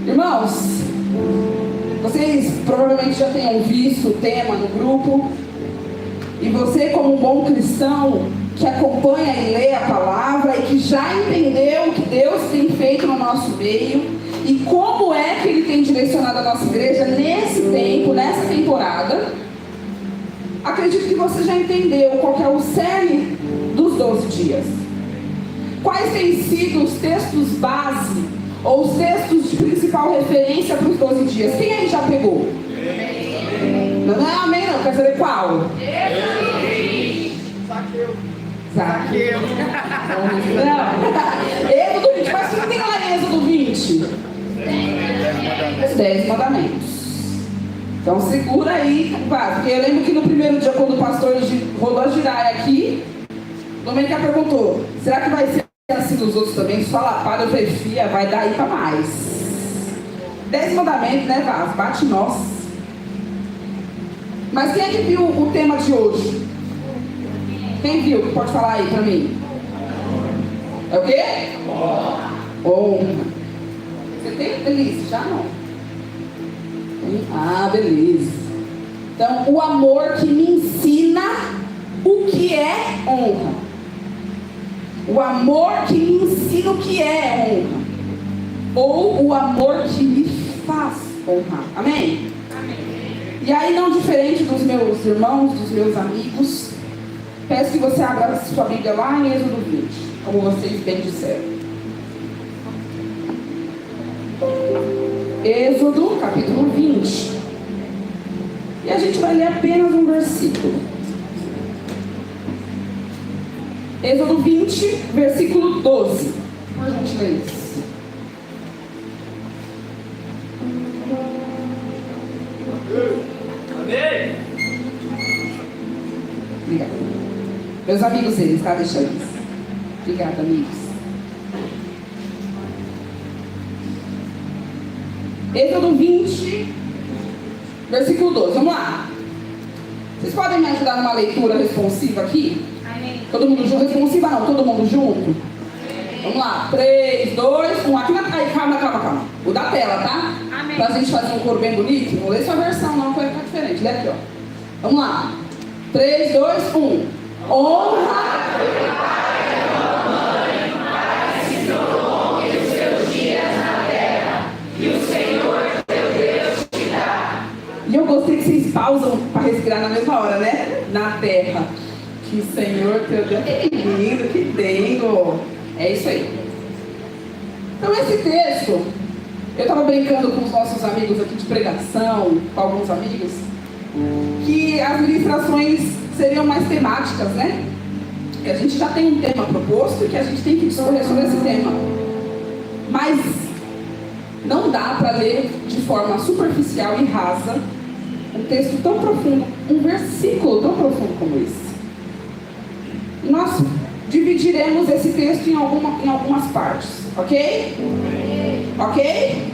Irmãos, vocês provavelmente já tenham visto o tema no grupo. E você, como um bom cristão que acompanha e lê a palavra e que já entendeu o que Deus tem feito no nosso meio e como é que Ele tem direcionado a nossa igreja nesse tempo, nessa temporada, acredito que você já entendeu qual que é o cerne dos 12 dias. Quais têm sido os textos base ou os textos de principal referência para os 12 dias? Quem aí já pegou? Não é amém não, quer saber qual? Zaqueu. Não. Êxodo 20, mas o que tem lá em Êxodo 20? 10 mandamentos. Então segura aí, porque eu lembro que no primeiro dia, quando o pastor rodou a giraia aqui, Domênica perguntou: será que vai ser assim nos outros também? Só lapada, eu falei: filha, vai dar aí pra mais. 10 mandamentos, né, Vaz? Bate nós. Mas quem é que viu o tema de hoje? Quem viu? Pode falar aí pra mim. É o quê? Honra. Você tem, Denise? Já não? Ah, beleza. Então, o amor que me ensina o que é honra. O amor que me ensina o que é honra. Ou o amor que me faz honrar. Amém? Amém. E aí, não diferente dos meus irmãos, dos meus amigos, peço que você abra sua Bíblia lá em Êxodo 20, como vocês bem disseram. Êxodo, capítulo 20. E a gente vai ler apenas um versículo. Êxodo 20, versículo 12. Por gentileza. Amém. Obrigada. Meus amigos, eles, tá? Deixa eles. Obrigada, amigos. Êxodo 20, versículo 12. Vamos lá. Vocês podem me ajudar numa leitura responsiva aqui? Amém. Todo mundo junto? Responsiva não, todo mundo junto? Amém. Vamos lá. 3, 2, 1. Aqui na... Ai, calma. O da tela, tá? Amém. Pra gente fazer um coro bem bonito. Não lê sua versão, não, vai ficar diferente. Lê aqui, ó. Vamos lá. 3, 2, 1. Honra. E eu gostei que vocês pausam para respirar na mesma hora, né? Na terra. Que o Senhor teu Deus. Que lindo, que dengo. É isso aí. Então esse texto, eu estava brincando com os nossos amigos aqui de pregação, com alguns amigos, que as ministrações seriam mais temáticas, né? E a gente já tem um tema proposto e que a gente tem que discorrer sobre esse tema. Mas não dá para ler de forma superficial e rasa um texto tão profundo, um versículo tão profundo como esse. Nós dividiremos esse texto em algumas partes, ok? Ok?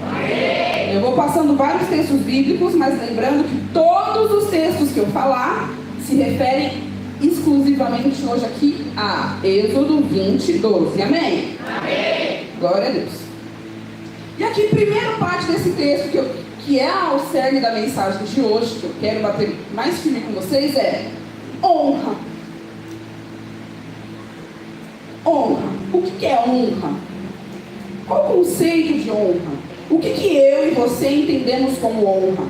Eu vou passando vários textos bíblicos, mas lembrando que todos os textos que eu falar se referem exclusivamente hoje aqui a Êxodo 20, 12. Amém? Amém. Glória a Deus. E aqui, primeira parte desse texto, que é o cerne da mensagem de hoje, que eu quero bater mais firme com vocês, é honra. Honra. O que é honra? Qual o conceito de honra? O que eu e você entendemos como honra?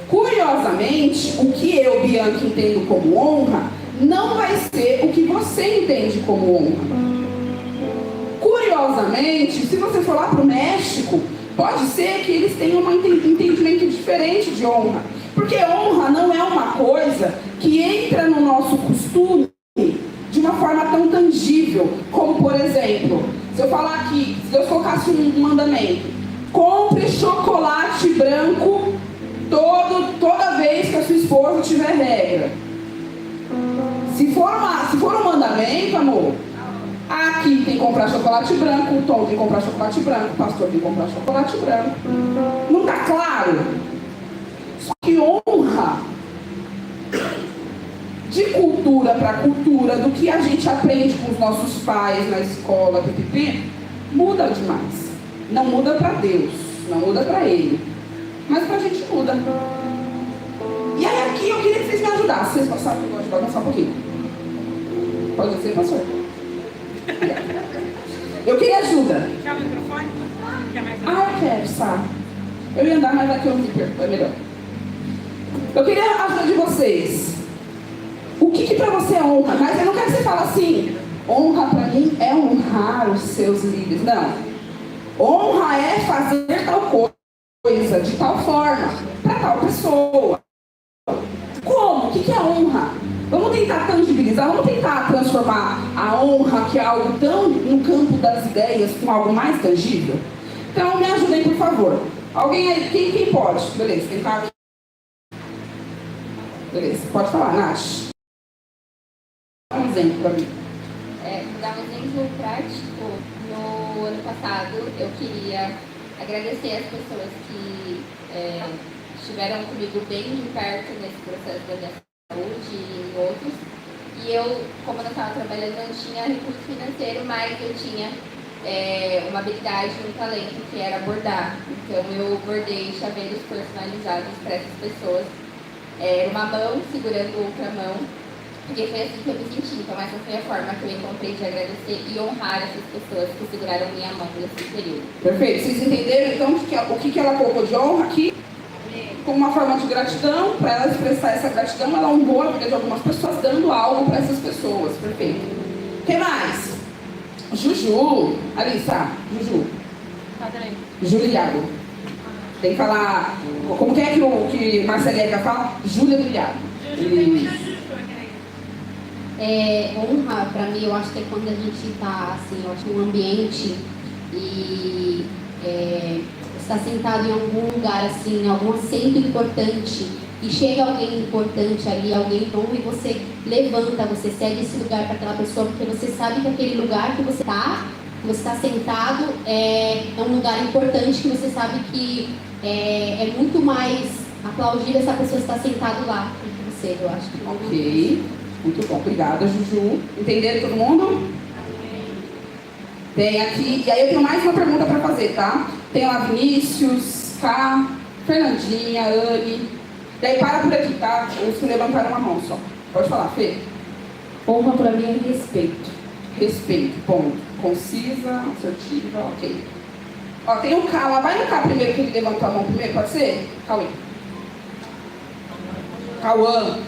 Curiosamente, o que eu, Bianca, entendo como honra, não vai ser o que você entende como honra. Curiosamente, se você for lá para o México, pode ser que eles tenham um entendimento diferente de honra. Porque honra não é uma coisa que entra no nosso costume de uma forma tão tangível. Como, por exemplo, se eu falar aqui, se Deus colocasse um mandamento: compre chocolate branco toda vez que a sua esposa tiver regra. Se for um mandamento, amor, aqui tem que comprar chocolate branco, o Tom tem que comprar chocolate branco, o pastor tem que comprar chocolate branco. Não está claro? Só que honra, de cultura para cultura, do que a gente aprende com os nossos pais na escola, muda demais. Não muda para Deus. não muda para ele, mas para a gente muda. E aí aqui eu queria que vocês me ajudassem. Vocês passaram que eu gosto de bagunçar um pouquinho. Pode ser, pastor? Eu queria ajuda. Quer o microfone? Quer mais um? Eu quero, sabe? Eu ia andar, mas aqui eu me perco, é melhor. Eu queria a ajuda de vocês. O que pra você é honra? Mas eu não quero que você fale assim, honra pra mim é honrar os seus líderes. Não. Honra é fazer tal coisa, de tal forma, para tal pessoa. Como? O que é honra? Vamos tentar tangibilizar, vamos tentar transformar a honra, que é algo tão no campo das ideias, com algo mais tangível? Então me ajudem, por favor. Alguém aí, quem pode? Beleza, quem tá aqui? Beleza, pode falar, Nath. Dá um exemplo para mim. Dar um exemplo prático. No ano passado, eu queria agradecer as pessoas que estiveram comigo bem de perto nesse processo da minha saúde e em outros. E eu, como eu não estava trabalhando, não tinha recurso financeiro, mas eu tinha uma habilidade, um talento, que era bordar. Então eu bordei chaveiros personalizados para essas pessoas. Uma mão segurando outra mão, porque foi assim que eu me senti. Então essa foi a forma que eu encontrei de agradecer e honrar essas pessoas que seguraram minha mão nesse período. Perfeito. Vocês entenderam então o que ela colocou de honra aqui? Como uma forma de gratidão, para ela expressar essa gratidão, ela honrou a vida de algumas pessoas, dando algo para essas pessoas. Perfeito. O que mais? Juju. Alissa, Juju. Júlia Iago. Tem que falar. Como que é que Marceleca fala? Júlia do Iago. Honra, para mim, eu acho que é quando a gente está assim, em um ambiente e está sentado em algum lugar, assim, em algum assento importante, e chega alguém importante ali, alguém bom, e você levanta, você cede esse lugar para aquela pessoa, porque você sabe que aquele lugar que você está sentado, é um lugar importante, que você sabe que é muito mais aplaudível essa pessoa estar sentada lá do que você, eu acho. Ok, muito bom, obrigada, Juju. Entenderam todo mundo? Tem aqui, e aí eu tenho mais uma pergunta para fazer, tá? Tem lá Vinícius, Cá, Fernandinha, Anne. Daí para por aqui, tá? Os que levantaram uma mão só. Pode falar, Fê. Honra para mim é respeito. Respeito, ponto. Concisa, assertiva, ok. Ó, tem um Cá lá. Vai no Cá primeiro, que ele levantou a mão primeiro, pode ser? Cauê. Cauã.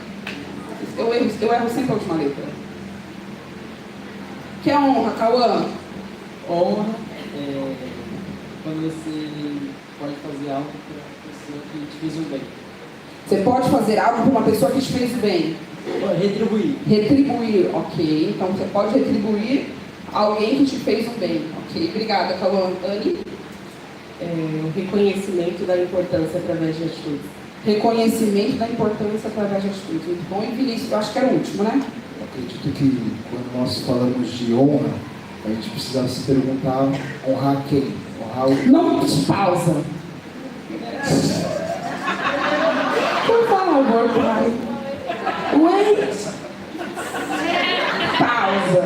Eu erro sempre a última letra. Que é honra, Cauã? Honra é quando você pode fazer algo para uma pessoa que te fez um bem. Você pode fazer algo para uma pessoa que te fez o bem. Retribuir. Retribuir, ok. Então você pode retribuir alguém que te fez um bem. Ok, obrigada, Cauã. Anne? O reconhecimento da importância através de atitudes. Reconhecimento da importância através de atitudes. Muito bom. E Vinícius, eu acho que era o último, né? Eu acredito que quando nós falamos de honra, a gente precisa se perguntar, honrar quem? Honrar o... Não pausa. Por favor, pai. Wait. Pausa.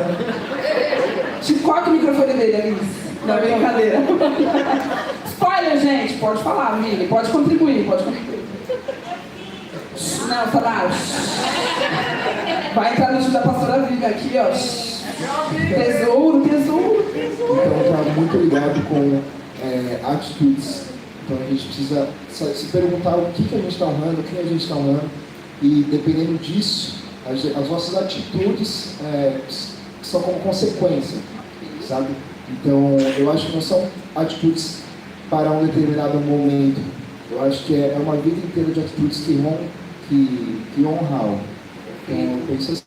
Corta o microfone dele, Alice. Não, brincadeira. Spoiler, gente. Pode falar, Mili. Pode contribuir, pode contribuir. Não, fala. Vai entrar no time da pastora Vivian aqui, ó. Tesouro. Então está muito ligado com atitudes. Então a gente precisa se perguntar o que a gente está honrando, quem a gente está honrando. E dependendo disso, as nossas atitudes são como consequência, sabe? Então eu acho que não são atitudes para um determinado momento. Eu acho que é uma vida inteira de atitudes que honram. Então eu penso assim.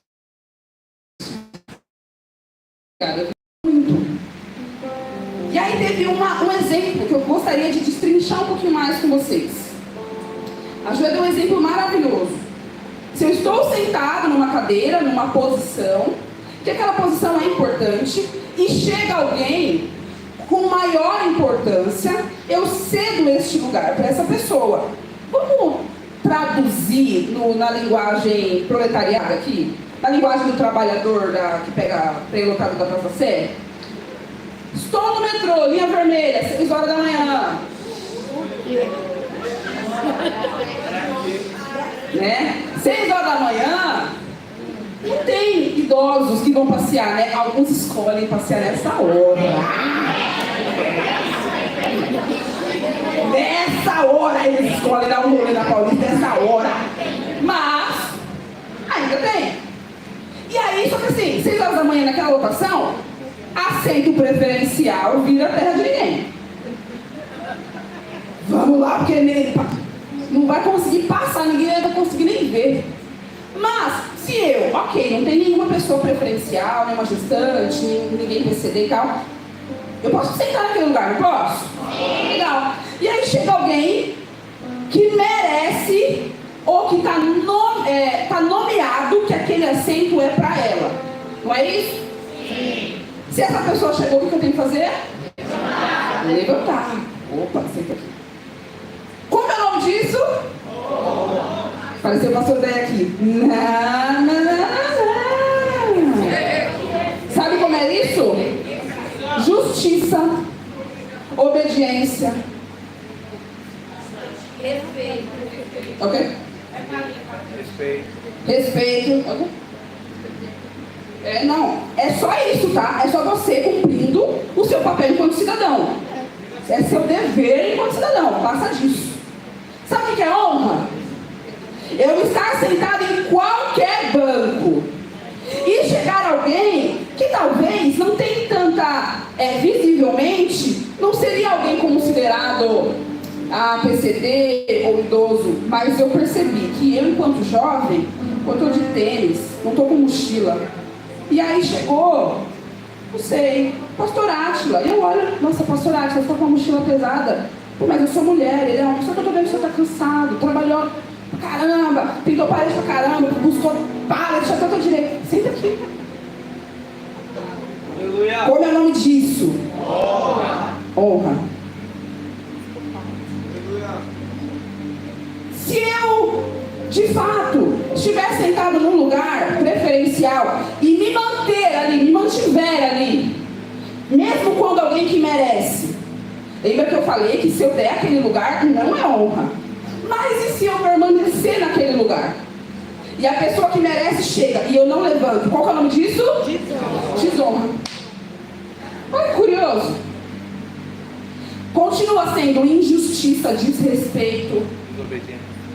Muito. E aí teve um exemplo que eu gostaria de destrinchar um pouquinho mais com vocês. A Joia deu um exemplo maravilhoso. Se eu estou sentado numa cadeira, numa posição, que aquela posição é importante, e chega alguém com maior importância, eu cedo este lugar para essa pessoa. Vamos traduzir na linguagem proletariada aqui? Na linguagem do trabalhador que pega trem lotado da Praça Sé? Estou no metrô, linha vermelha, 6 horas da manhã. Né? 6 horas da manhã, não tem idosos que vão passear, né? Alguns escolhem passear nessa hora. Nessa hora eles escolhem dar um rolê na Paulista, nessa hora. Mas, ainda tem. E aí, só que assim, 6 horas da manhã naquela lotação, assento preferencial vira terra de ninguém. Vamos lá, porque não vai conseguir passar, ninguém vai conseguir nem ver. Mas, se eu, ok, não tem nenhuma pessoa preferencial, nenhuma gestante, ninguém PCD e tal, eu posso sentar naquele lugar, não posso? Legal. E aí chega alguém que merece, ou que está nomeado que aquele assento é para ela. Não é isso? Sim. Se essa pessoa chegou, o que eu tenho que fazer? Levantar. Opa, senta aqui. Como é o nome disso? Pareceu o pastor Zé aqui. Não. Sabe como é isso? Justiça, obediência. Respeito. Ok? Respeito. Ok? Não, é só isso, tá? É só você cumprindo o seu papel enquanto cidadão. É seu dever enquanto cidadão, passa disso. Sabe o que é honra? Eu estar sentado em qualquer banco e chegar alguém que talvez não tenha tanta, visivelmente, não seria alguém considerado PCD ou idoso, mas eu percebi que eu, enquanto jovem, eu estou de tênis, não estou com mochila. E aí chegou, não sei, pastor Átila. E eu olho, nossa, pastor Átila, você está com uma mochila pesada. Pô, mas eu sou mulher, ele é homem, só que eu tô vendo que você está cansado, trabalhou pra caramba, pintou parede pra caramba, buscou pallet, já tanto direito. Senta aqui. Aleluia. Como é o nome disso? Honra. Se eu, de fato, estiver sentado num lugar preferencial e me manter ali, me mantiver ali, mesmo quando alguém que merece, lembra que eu falei que se eu der aquele lugar, não é honra. Mas e se eu permanecer naquele lugar? E a pessoa que merece chega e eu não levanto, qual que é o nome disso? Desonra. Olha que curioso. Continua sendo injustiça, desrespeito,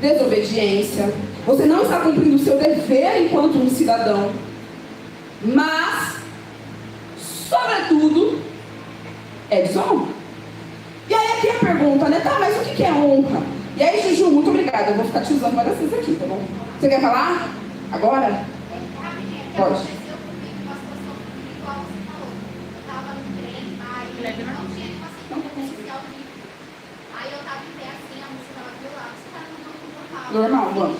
desobediência. Você não está cumprindo o seu dever enquanto um cidadão. Mas, sobretudo, é desonra. E aí aqui a pergunta, né? Tá, mas o que é honra? E aí, Juju, muito obrigada. Eu vou ficar te usando várias vezes aqui, tá bom? Você quer falar? Agora? Pode. Normal, vamos.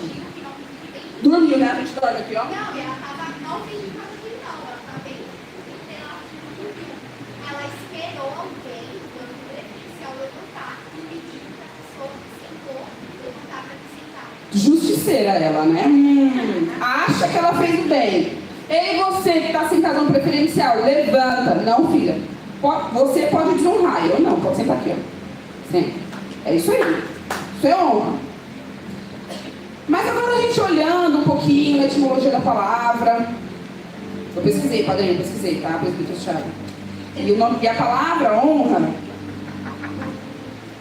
Dormiu, né? A gente dorme aqui, ó. Não, ela tava novinha pra dormir, não. Ela tava bem inteira, ela dormiu. Ela esperou alguém, quando o preferencial levantar, e pediu pra pessoa que sentou, levantar pra sentar. Justiceira ela, né? Acha que ela fez o bem. Ei, você que está sentado no preferencial, levanta. Não, filha. Você pode desonrar, eu não. Pode sentar aqui, ó. Senta. É isso aí. Isso é honra. Mas agora a gente olhando um pouquinho a etimologia da palavra. Eu pesquisei, padrinho, pesquisei, tá? Presbítero e a palavra honra,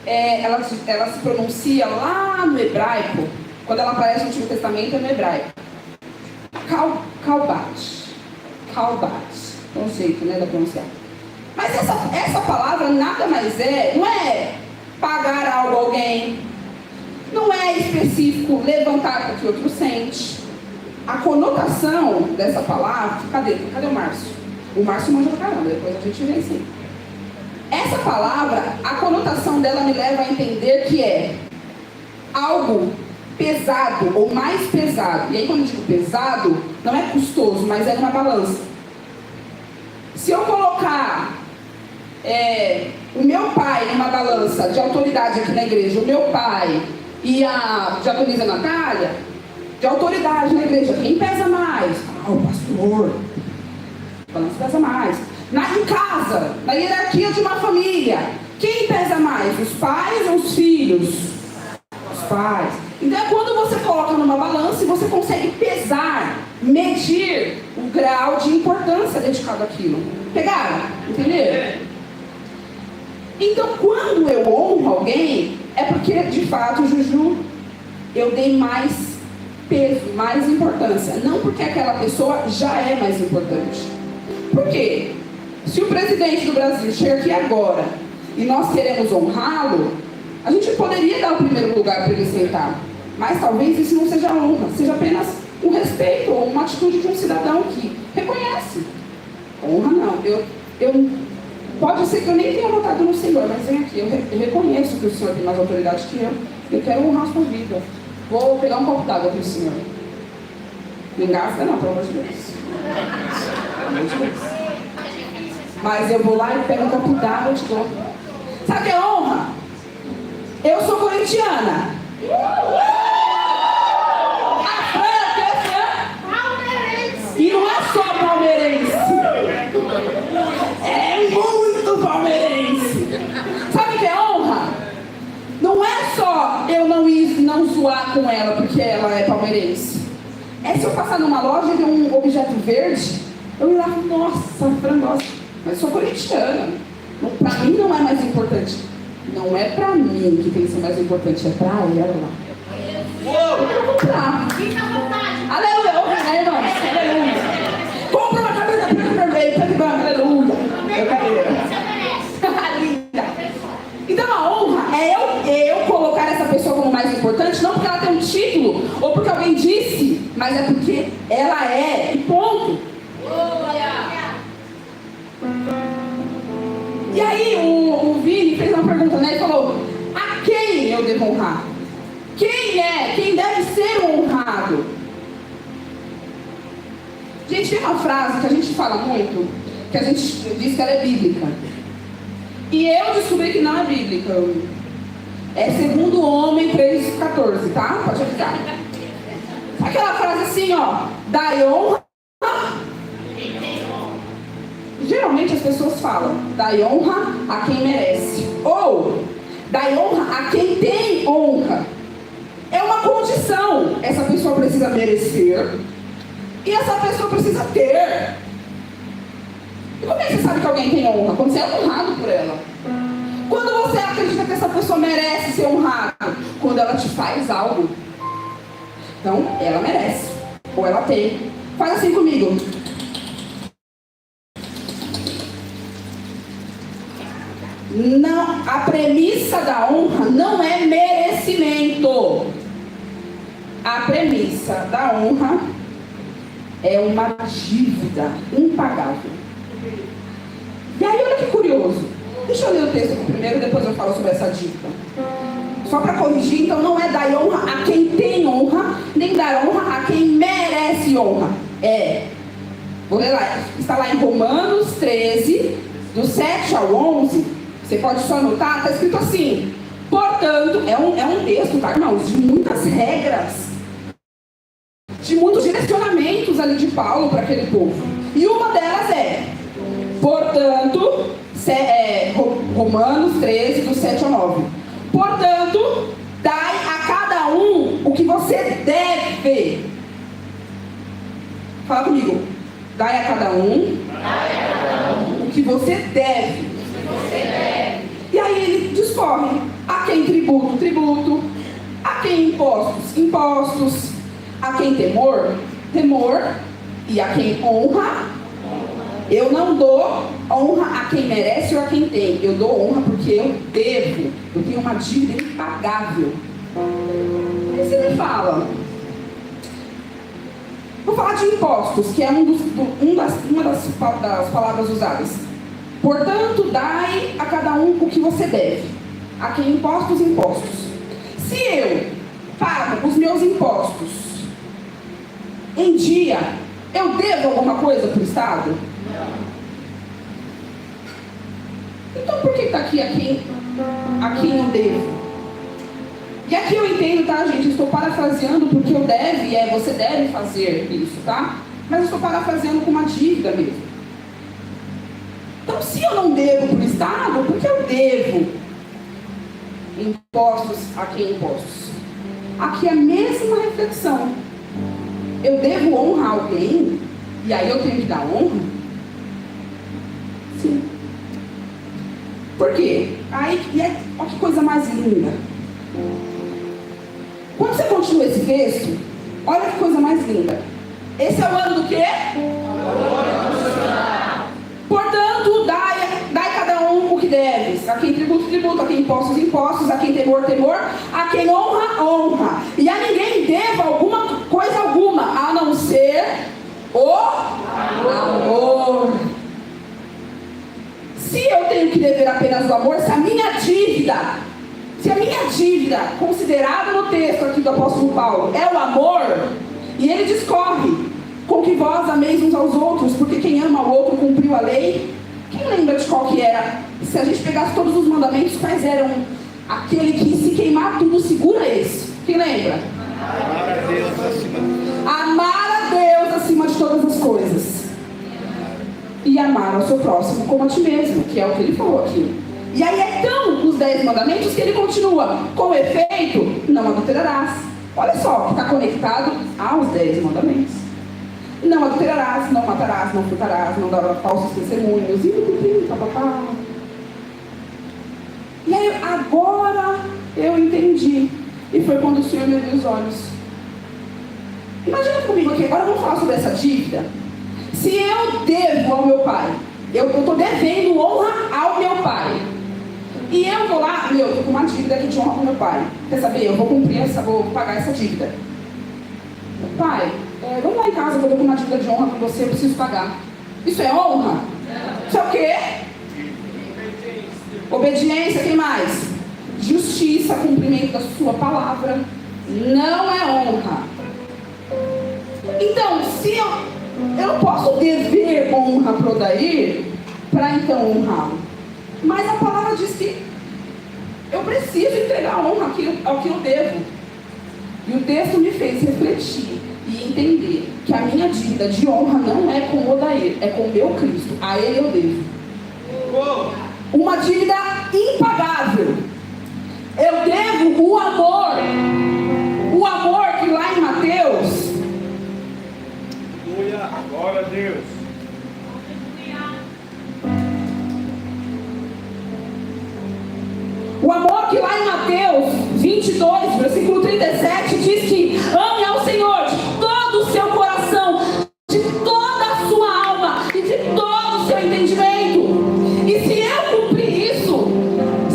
ela se pronuncia lá no hebraico. Quando ela aparece no Antigo Testamento, é no hebraico. Kalbat. É um jeito, né, da pronunciar. Mas essa palavra nada mais não é pagar algo a alguém. Não é específico levantar para que outro sente. A conotação dessa palavra... Cadê o Márcio? O Márcio manja pra caramba, depois a gente vê assim. Essa palavra, a conotação dela me leva a entender que é algo pesado ou mais pesado. E aí quando eu digo pesado, não é custoso, mas é numa balança. Se eu colocar o meu pai numa balança de autoridade aqui na igreja, o meu pai e a diaconisa Natália, de autoridade na igreja, quem pesa mais? O pastor. O balanço pesa mais. Em casa, na hierarquia de uma família, Quem pesa mais, os pais ou os filhos? Os pais. Então é quando você coloca numa balança e você consegue pesar, medir o grau de importância dedicado àquilo. Pegaram? Entenderam? Então quando eu honro alguém, é porque de fato, Juju, eu dei mais peso, mais importância. Não porque aquela pessoa já é mais importante. Por quê? Se o presidente do Brasil chega aqui agora e nós queremos honrá-lo, a gente poderia dar o primeiro lugar para ele sentar. Mas talvez isso não seja honra, seja apenas um respeito ou uma atitude de um cidadão que reconhece. Honra não. Pode ser que eu nem tenha votado no Senhor, mas vem aqui, eu reconheço que o Senhor tem mais autoridade que eu quero honrar a sua vida. Vou pegar um copo d'água para o Senhor. Não engasta não, pelo amor de Deus. Mas eu vou lá e pego um copo d'água e te dou. Sabe o que é honra? Eu sou corintiana. A Fran é palmeirense. E não é só palmeirense. É muito palmeirense. Sabe o que é honra? Não é só eu não zoar com ela porque ela é palmeirense. É se eu passar numa loja e ver um objeto verde, eu ir lá e falar, nossa, Fran gosta. Mas eu sou corintiana. Pra mim não é mais importante. Não é pra mim que tem que ser mais importante, é pra ela. Eu vou comprar. Aleluia, né, irmãos? Aleluia. Compra uma camisa preta e vermelha, preta e branca, aleluia. Eu quero. Linda. Então a honra é eu colocar essa pessoa como mais importante, não porque ela tem um título, ou porque alguém disse, mas é porque ela é, e ponto. E aí o Vini fez uma pergunta, né? Ele falou, a quem eu devo honrar? Quem deve ser honrado? Gente, tem uma frase que a gente fala muito, que a gente diz que ela é bíblica. E eu descobri que não é bíblica. É segundo Homem 3,14, tá? Pode avisar. Aquela frase assim, ó, dai honra. Geralmente as pessoas falam, dai honra a quem merece. Ou, dai honra a quem tem honra. É uma condição. Essa pessoa precisa merecer. E essa pessoa precisa ter. E como é que você sabe que alguém tem honra? Quando você é honrado por ela. Quando você acredita que essa pessoa merece ser honrada? Quando ela te faz algo. Então, ela merece. Ou ela tem. Faz assim comigo. Não, a premissa da honra não é merecimento. A premissa da honra é uma dívida impagável. E aí, olha que curioso. Deixa eu ler o texto primeiro, depois eu falo sobre essa dívida. Só para corrigir, então não é dar honra a quem tem honra, nem dar honra a quem merece honra. Vou ler lá, está lá em Romanos 13, do 7 ao 11. Você pode só anotar, está escrito assim. Portanto, é um texto, tá, irmãos, de muitas regras, de muitos direcionamentos ali de Paulo para aquele povo. E uma delas portanto, Romanos 13, do 7 ao 9. Portanto, dai a cada um o que você deve. Fala comigo. Dai a cada um o que você deve. E aí ele discorre. A quem tributo, tributo. A quem impostos, impostos. A quem temor, temor. E a quem honra, eu não dou honra a quem merece ou a quem tem. Eu dou honra porque eu devo. Eu tenho uma dívida impagável. Aí você me fala. Vou falar de impostos, que é uma das palavras usadas. Portanto, dai a cada um o que você deve. A quem impostos, impostos. Se eu pago os meus impostos em dia, eu devo alguma coisa para o Estado? Então por que está aqui a quem eu devo? E aqui eu entendo, tá, gente? Eu estou parafraseando porque eu deve, você deve fazer isso, tá? Mas eu estou parafraseando com uma dívida mesmo. Então, se eu não devo para o estado porque eu devo impostos a quem impostos. Aqui é a mesma reflexão. Eu devo honrar alguém e aí eu tenho que dar honra? Sim. Por quê? Aí, olha que coisa mais linda. Quando você continua esse texto, olha que coisa mais linda. Esse é o ano do quê? Portanto, dai cada um o que deves. A quem tributo, tributo. A quem impostos, impostos. A quem temor, temor. A quem honra, honra. E a ninguém deva alguma coisa alguma, a não ser o amor. Se eu tenho que dever apenas o amor, se a minha dívida, considerada no texto aqui do apóstolo Paulo, é o amor, e ele discorre com que vós ameis uns aos outros, porque quem ama o outro cumpriu a lei. Quem lembra de qual que era? Se a gente pegasse todos os mandamentos, quais eram? Aquele que se queimar tudo segura esse. Quem lembra? Amar a Deus acima de todas as coisas. E amar ao seu próximo como a ti mesmo, que é o que ele falou aqui. E aí é tão os 10 mandamentos que ele continua. Com efeito, não adulterarás. Olha só, que está conectado aos 10 mandamentos. Não adulterarás, não matarás, não furtarás, não darás falsos testemunhos. E aí, agora eu entendi. E foi quando o Senhor me abriu os olhos. Imagina comigo aqui, agora vamos falar sobre essa dívida. Se eu devo ao meu pai, eu estou devendo honra ao meu pai. E eu vou lá, eu estou com uma dívida aqui de honra com meu pai. Quer saber? Eu vou cumprir vou pagar essa dívida. Pai, vamos lá em casa que eu estou com uma dívida de honra com você, eu preciso pagar. Isso é honra? Isso é o quê? Obediência, quem mais? Justiça, cumprimento da sua palavra. Não é honra. Então, se eu não posso dever honra para o Odair para então honrá-lo. Mas a palavra diz que eu preciso entregar honra ao que eu devo. E o texto me fez refletir e entender que a minha dívida de honra não é com o Odair, é com o meu Cristo. A ele eu devo. Uma dívida impagável. Eu devo o amor. O amor que lá em Mateus. Aleluia, glória a Deus. O amor que lá em Mateus 22, versículo 37, diz que ame ao Senhor de todo o seu coração, de toda a sua alma e de todo o seu entendimento. E se eu cumprir isso,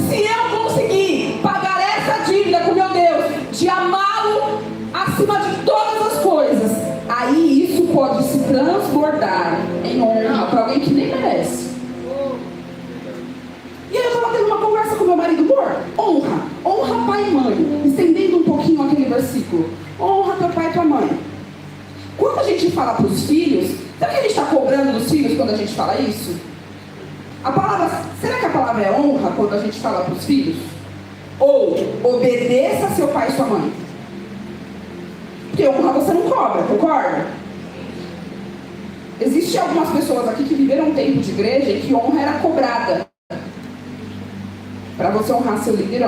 se eu conseguir pagar essa dívida com meu Deus, de amá-lo acima de todas as coisas, aí isso pode se transbordar em honra para alguém que nem merece. E aí eu estava tendo uma conversa com meu marido, amor, honra pai e mãe, estendendo um pouquinho aquele versículo, honra teu pai e tua mãe. Quando a gente fala para os filhos, será que a gente está cobrando dos filhos quando a gente fala isso? Será que a palavra é honra quando a gente fala para os filhos? Ou obedeça seu pai e sua mãe? Porque honra você não cobra, concorda? Existem algumas pessoas aqui que viveram um tempo de igreja em que honra era cobrada. Para você honrar seu líder,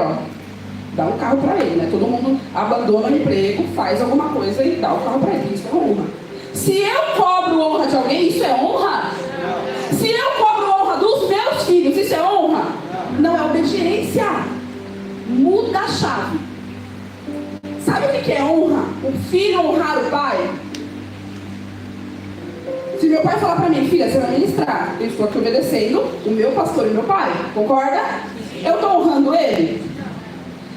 dá um carro para ele, né? Todo mundo abandona o emprego, faz alguma coisa e dá o carro para ele. Isso é honra. Se eu cobro honra de alguém, isso é honra? Se eu cobro honra dos meus filhos, isso é honra? Não é obediência. Muda a chave. Sabe o que é honra? O filho honrar o pai. Se meu pai falar para mim, filha, você vai ministrar, eu estou aqui obedecendo o meu pastor e meu pai, concorda? Eu estou honrando ele?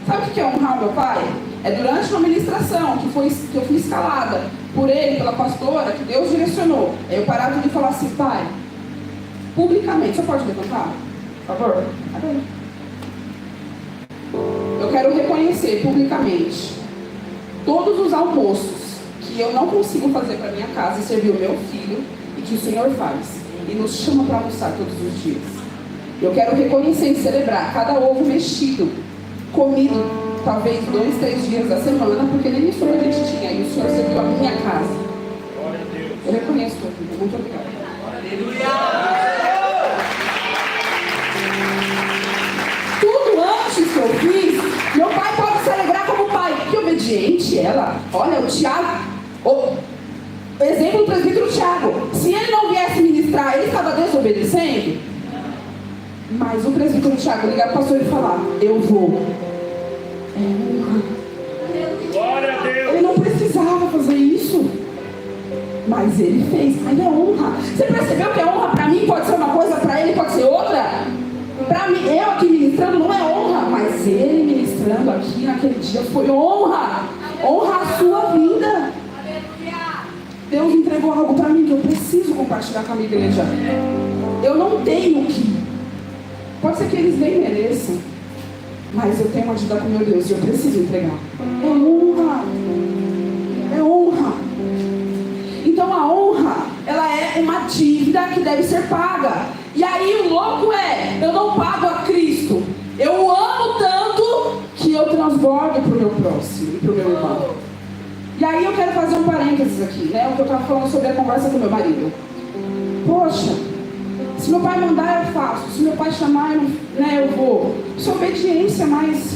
Sabe o que é honrar o meu pai? É durante uma ministração que eu fui escalada por ele, pela pastora, que Deus direcionou. Aí eu parar de falar assim, pai, publicamente, você pode levantar? Por favor? Eu quero reconhecer publicamente todos os almoços que eu não consigo fazer para minha casa e servir o meu filho e que o Senhor faz. E nos chama para almoçar todos os dias. Eu quero reconhecer e celebrar cada ovo mexido, comido, talvez 2, 3 dias da semana, porque nem isso a gente tinha, e o Senhor serviu a minha casa. Eu reconheço, muito obrigada. isso que eu fiz, meu pai pode se alegrar como pai. Que obediente ela. Olha, o Tiago, exemplo do presbítero Tiago. Se ele não viesse ministrar, ele estava desobedecendo? Mas o presbítero Tiago ligar para o pastor e falar, eu vou. É honra. Glória a Deus. Ele não precisava fazer isso. Mas ele fez. Aí é honra. Você percebeu que a honra para mim pode ser uma coisa, para ele pode ser outra? Para mim, eu aqui ministrando não é honra, mas ele ministrando aqui naquele dia foi honra. Honra a sua vida. Deus entregou algo para mim que eu preciso compartilhar com a minha igreja. Eu não tenho que. Pode ser que eles nem mereçam, mas eu tenho uma dívida com meu Deus e eu preciso entregar. É honra. É honra. Então a honra, ela é uma dívida que deve ser paga. E aí o louco é, eu não pago a Cristo. Eu o amo tanto que eu transbordo para o meu próximo e para o meu irmão. E aí eu quero fazer um parênteses aqui, né? O que eu estava falando sobre a conversa com meu marido. Poxa, se meu pai mandar eu faço, se meu pai chamar eu vou. Isso é obediência, mas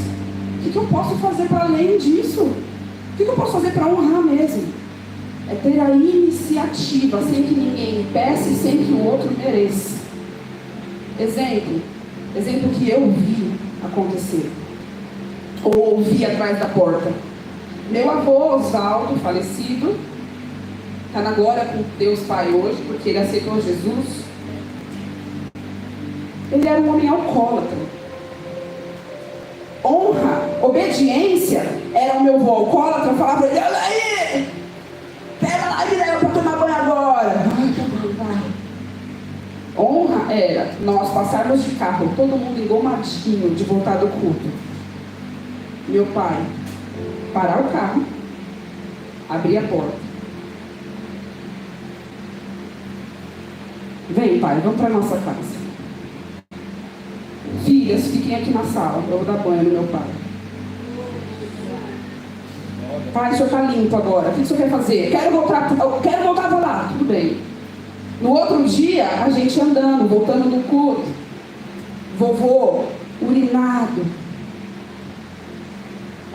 o que eu posso fazer para além disso? O que eu posso fazer para honrar mesmo? É ter a iniciativa, sem que ninguém peça e sem que o outro mereça. Exemplo que eu vi acontecer, ou ouvi atrás da porta. Meu avô Osvaldo, falecido, está na glória com Deus Pai hoje, porque ele aceitou Jesus. Ele era um homem alcoólatra. Honra, obediência, era o meu avô alcoólatra. Eu falava para ele, olha aí, pega lá e leva para tomar banho agora. Vai. Honra era nós passarmos de carro, todo mundo engomadinho de voltar do culto. Meu pai parar o carro, abrir a porta. Vem, pai, vamos para nossa casa. Filhas, fiquem aqui na sala, eu vou dar banho no meu pai. Pai, o senhor está limpo agora, o que o senhor quer fazer? Quero voltar para lá, tudo bem. No outro dia, a gente andando, voltando do culto. Vovô, urinado.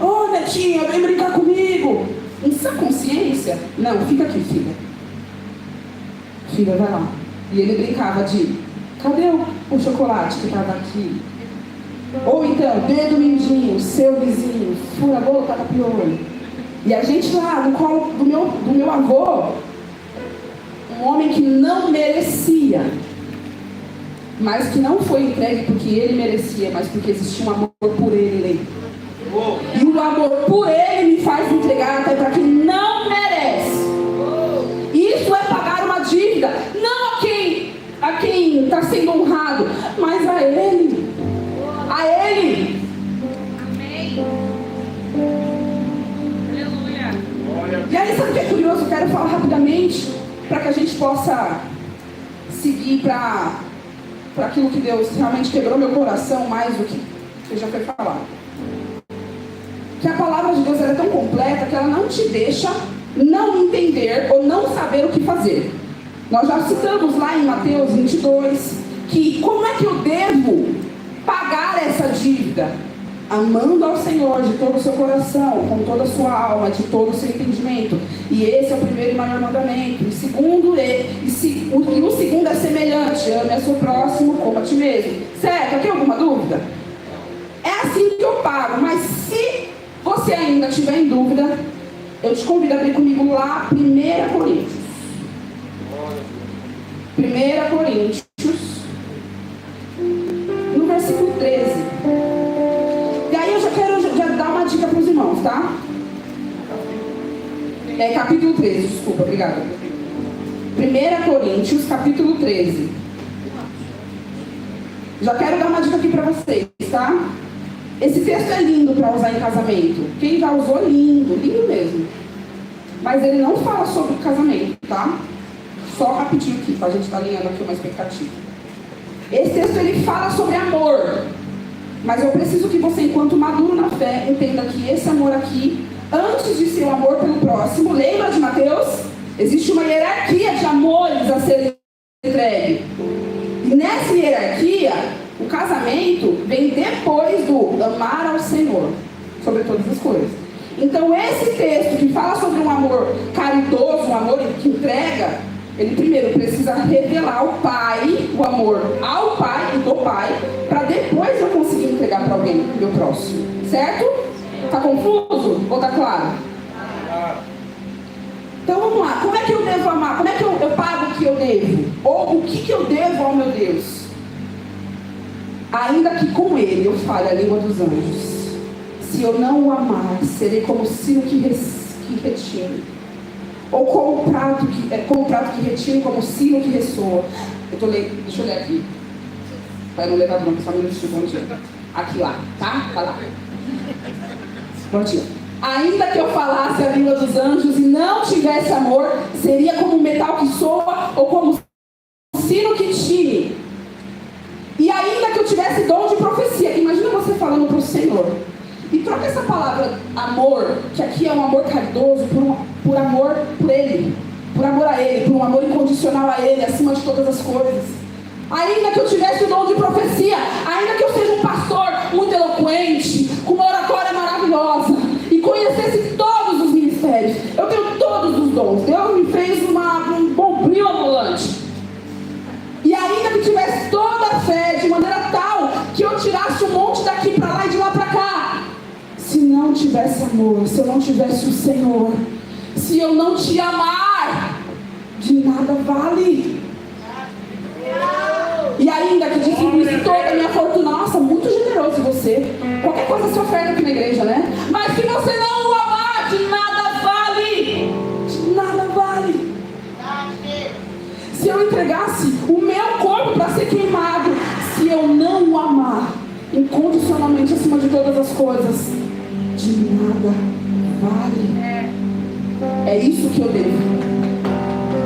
Ô, netinha, vem brincar comigo. Em sua consciência? Não, fica aqui, filha. Filha, vai lá. E ele brincava de, cadê o chocolate que estava aqui? Ou então, dedo mindinho, seu vizinho, fura a boca, tá piolho. E a gente lá, no colo do meu avô, um homem que não merecia, mas que não foi entregue porque ele merecia, mas porque existia um amor por ele. E o amor por ele me faz entregar até para quem não merece. Isso é pagar uma dívida, não a quem está sendo honrado, mas a ele. A ele. Amém. Aleluia. E aí, sabe o que é curioso? Eu quero falar rapidamente para que a gente possa seguir para aquilo que Deus realmente quebrou meu coração mais do que já foi falado. Que a palavra de Deus ela é tão completa que ela não te deixa não entender ou não saber o que fazer. Nós já citamos lá em Mateus 22 que como é que eu devo pagar essa dívida? Amando ao Senhor de todo o seu coração, com toda a sua alma, de todo o seu entendimento. E esse é o primeiro e maior mandamento. E o segundo é semelhante, ame a seu próximo como a ti mesmo. Certo? Aqui alguma dúvida? É assim que eu pago, mas se você ainda estiver em dúvida, eu te convido a abrir comigo lá 1 Coríntios. 1 Coríntios, no versículo 13. E aí eu já quero dar uma dica para os irmãos, tá? É capítulo 13, desculpa, obrigada. 1 Coríntios, capítulo 13. Já quero dar uma dica aqui para vocês, tá? Esse texto é lindo para usar em casamento. Quem já usou, lindo, lindo mesmo. Mas ele não fala sobre casamento, tá? Só rapidinho aqui, para a gente estar alinhando aqui uma expectativa. Esse texto ele fala sobre amor. Mas eu preciso que você, enquanto maduro na fé, entenda que esse amor aqui, antes de ser o amor pelo próximo, lembra de Mateus? Existe uma hierarquia de amores a ser entregue. E nessa hierarquia, o O casamento vem depois do amar ao Senhor, sobre todas as coisas. Então esse texto que fala sobre um amor caridoso, um amor que entrega, ele primeiro precisa revelar ao Pai, o amor ao Pai e do Pai, para depois eu conseguir entregar para alguém, meu próximo. Certo? Tá confuso? Ou tá claro? Então vamos lá, como é que eu devo amar? Como é que eu pago o que eu devo? Ou o que eu devo ao meu Deus? Ainda que com ele eu fale a língua dos anjos, se eu não o amar, serei como sino que retine, ou como prato que retine, como sino que ressoa. Deixa eu ler aqui, para não levar bronca, só um minutinho, bom dia. Aqui lá, tá? Vai lá. Bom dia. Ainda que eu falasse a língua dos anjos e não tivesse amor, seria como um metal que soa, ou como sino que tine. E ainda que eu tivesse dom de profecia, imagina você falando para o Senhor, e troca essa palavra amor, que aqui é um amor caridoso, por amor por Ele, por amor a Ele, por um amor incondicional a Ele, acima de todas as coisas. Ainda que eu tivesse o dom de profecia, ainda que eu seja um pastor muito eloquente, com uma oratória maravilhosa, e conhecesse todos os ministérios, eu tenho todos os dons, Deus me fez um bombril ambulante. E ainda que tivesse toda a fé, de maneira tal que eu tirasse um monte daqui para lá e de lá para cá, se não tivesse amor, se eu não tivesse o Senhor, se eu não te amar, de nada vale. E ainda que distribuísse toda a minha fortuna, nossa, muito generoso você, qualquer coisa se oferta aqui na igreja, né? Mas se você não o amar, de nada vale. De nada vale. Se eu entregasse o meu corpo para ser queimado, se eu não o amar incondicionalmente acima de todas as coisas, de nada vale. É isso que eu devo.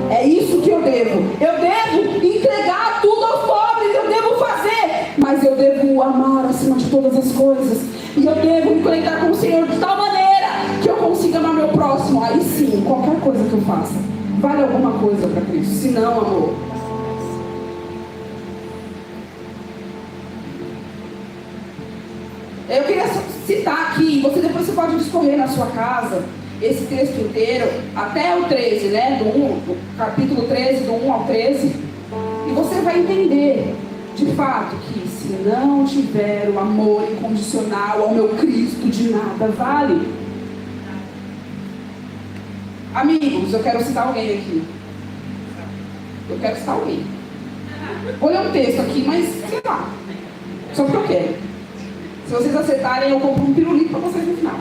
É isso que eu devo. Eu devo entregar tudo aos pobres, eu devo fazer, mas eu devo o amar acima de todas as coisas. E eu devo me conectar com o Senhor de tal maneira que eu consiga amar meu próximo. Aí sim, qualquer coisa que eu faça vale alguma coisa para Cristo. Se não, amor, eu queria citar aqui, depois você pode discorrer na sua casa esse texto inteiro, até o 13, né? Do capítulo 13, do 1 ao 13, e você vai entender, de fato, que se não tiver o amor incondicional ao meu Cristo, de nada vale. Amigos, eu quero citar alguém aqui. Vou ler um texto aqui, mas sei lá, só porque eu quero. Se vocês acertarem, eu compro um pirulito para vocês no final.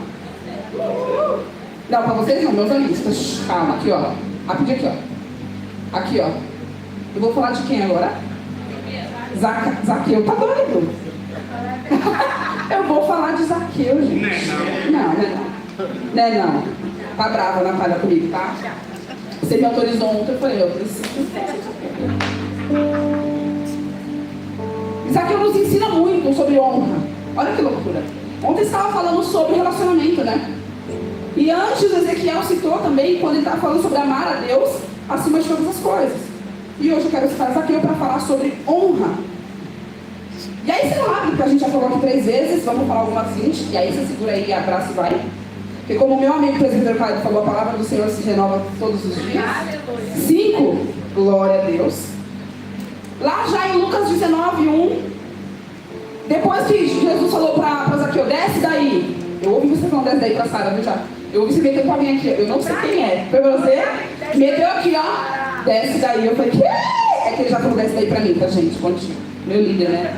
Não, para vocês não, meus amigos. Calma, aqui ó. Rapidinho aqui ó. Aqui ó. Eu vou falar de quem agora? Zaqueu, tá doido? Eu vou falar de Zaqueu, gente. Não. Tá brava, Natália, comigo, tá? Você me autorizou ontem, eu falei, eu preciso. Zaqueu nos ensina muito sobre honra. Olha que loucura. Ontem estava falando sobre relacionamento, né? E antes Ezequiel citou também, quando ele estava falando sobre amar a Deus acima de todas as coisas. E hoje eu quero citar Zaqueu para falar sobre honra. E aí você não abre, porque a gente já falou aqui 3 vezes, vamos falar algumas 20, e aí você segura aí, abraça e vai. Porque como o meu amigo presbítero Caio falou, a palavra do Senhor se renova todos os dias. 5, glória a Deus. Lá já em Lucas 19, 1, depois que Jesus falou para Zaqueu, desce daí. Eu ouvi você falando, desce daí para Sara, viu já? Eu ouvi você metendo com alguém aqui, eu não sei quem é. Foi você? Meteu aqui, ó. Desce daí. Eu falei, que? É que ele já falou, desce daí para mim, tá, gente? Contigo. Meu líder, né?